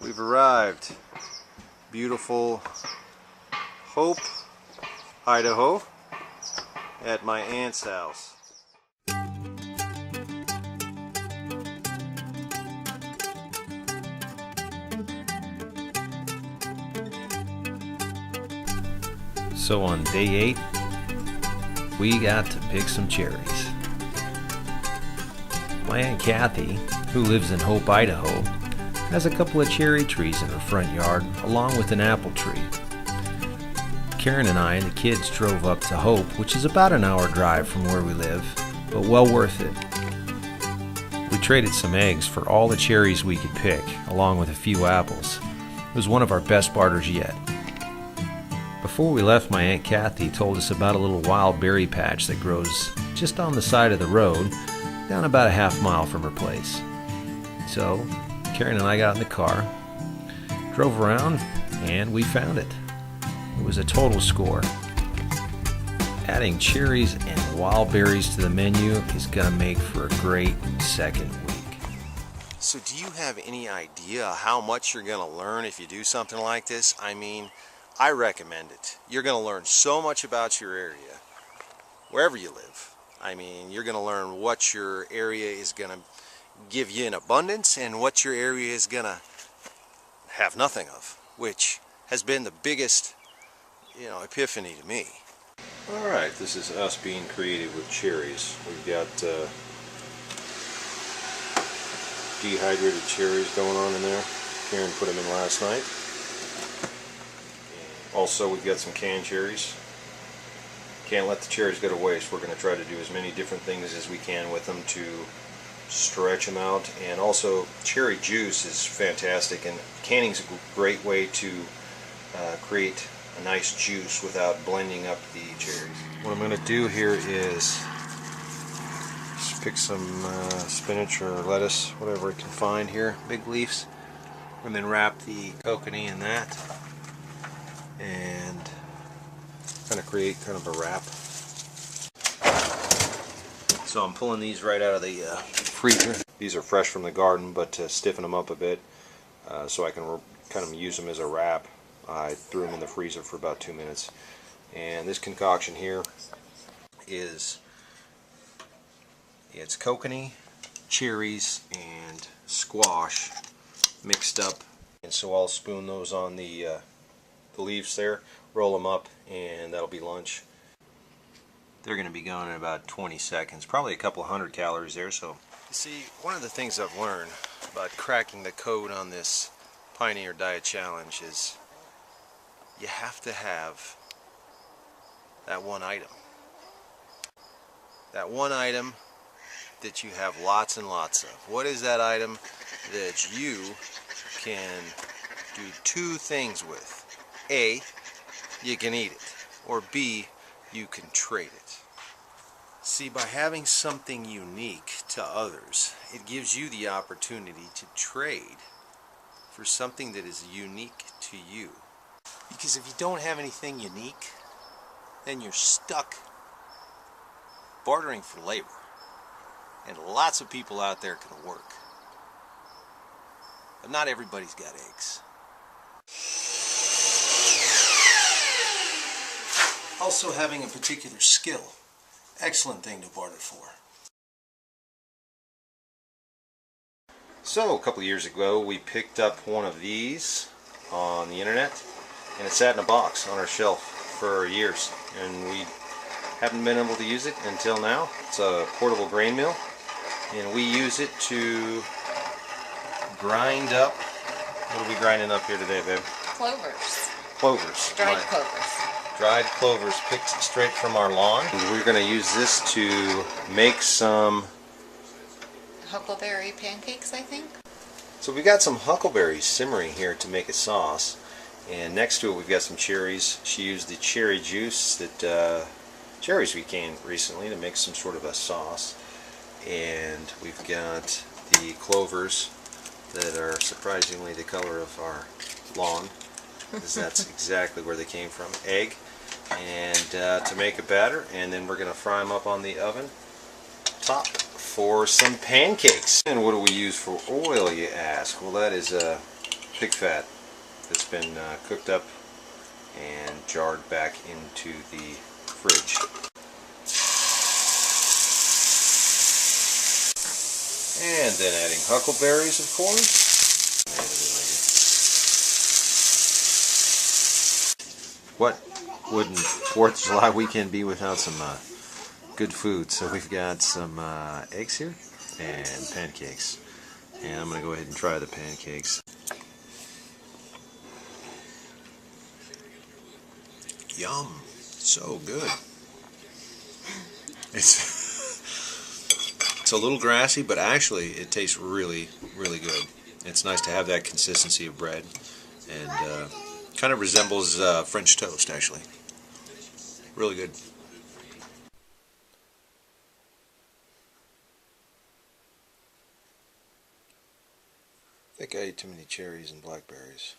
We've arrived. Beautiful Hope, Idaho, at my aunt's house. So on day 8, we got to pick some cherries. My Aunt Kathy, who lives in Hope, Idaho, has a couple of cherry trees in her front yard, along with an apple tree. Caren and I and the kids drove up to Hope, which is about an hour drive from where we live, but well worth it. We traded some eggs for all the cherries we could pick, along with a few apples. It was one of our best barters yet. Before we left, my Aunt Kathy told us about a little wild berry patch that grows just on the side of the road, down about a half mile from her place. So, Caren and I got in the car, drove around, and we found it. It was a total score. Adding cherries and wild berries to the menu is going to make for a great second week. So do you have any idea how much you're going to learn if you do something like this? I mean, I recommend it. You're going to learn so much about your area, wherever you live. I mean, you're going to learn what your area is going to give you in abundance and what your area is going to have nothing of, which has been the biggest, epiphany to me. Alright, this is us being creative with cherries. We've got dehydrated cherries going on in there. Caren put them in last night. Also, we've got some canned cherries. Can't let the cherries go to waste. We're going to try to do as many different things as we can with them to stretch them out. And also, cherry juice is fantastic, and canning is a great way to create a nice juice without blending up the cherries. What I'm going to do here is just pick some spinach or lettuce, whatever I can find here, big leaves, and then wrap the kokanee in that and kind of create kind of a wrap. So I'm pulling these right out of the freezer. These are fresh from the garden, but to stiffen them up a bit so I can kind of use them as a wrap, I threw them in the freezer for about 2 minutes. And this concoction here is, it's kokanee, cherries, and squash mixed up. And so I'll spoon those on the leaves there, roll them up, and that'll be lunch. They're going to be going in about 20 seconds, probably a couple of 100 calories there. So, you see, one of the things I've learned about cracking the code on this Pioneer Diet Challenge is you have to have that one item. That one item that you have lots and lots of. What is that item that you can do 2 things with? A, you can eat it, or B, you can trade it. See, by having something unique to others, it gives you the opportunity to trade for something that is unique to you. Because if you don't have anything unique, then you're stuck bartering for labor. And lots of people out there can work. But not everybody's got eggs. Also, having a particular skill, excellent thing to barter for. So, a couple of years ago, we picked up one of these on the internet, and it sat in a box on our shelf for years, and we haven't been able to use it until now. It's a portable grain mill, and we use it to grind up. What are we grinding up here today, babe? Clovers. Clovers. Dried clovers. Dried clovers picked straight from our lawn. And we're going to use this to make some Huckleberry pancakes, I think. So we've got some huckleberries simmering here to make a sauce, and next to it we've got some cherries. She used the cherry juice that cherries we canned recently to make some sort of a sauce, and we've got the clovers that are surprisingly the color of our lawn, because that's exactly where they came from. Egg, and to make a batter, and then we're going to fry them up on the oven top for some pancakes. And what do we use for oil, you ask? Well, that is pig fat that's been cooked up and jarred back into the fridge. And then adding huckleberries, of course. What wouldn't 4th of July weekend be without some good food? So we've got some eggs here and pancakes. And I'm going to go ahead and try the pancakes. Yum! So good. It's a little grassy, but actually it tastes really, really good. It's nice to have that consistency of bread, and kind of resembles French toast, actually. Really good. I think I ate too many cherries and blackberries.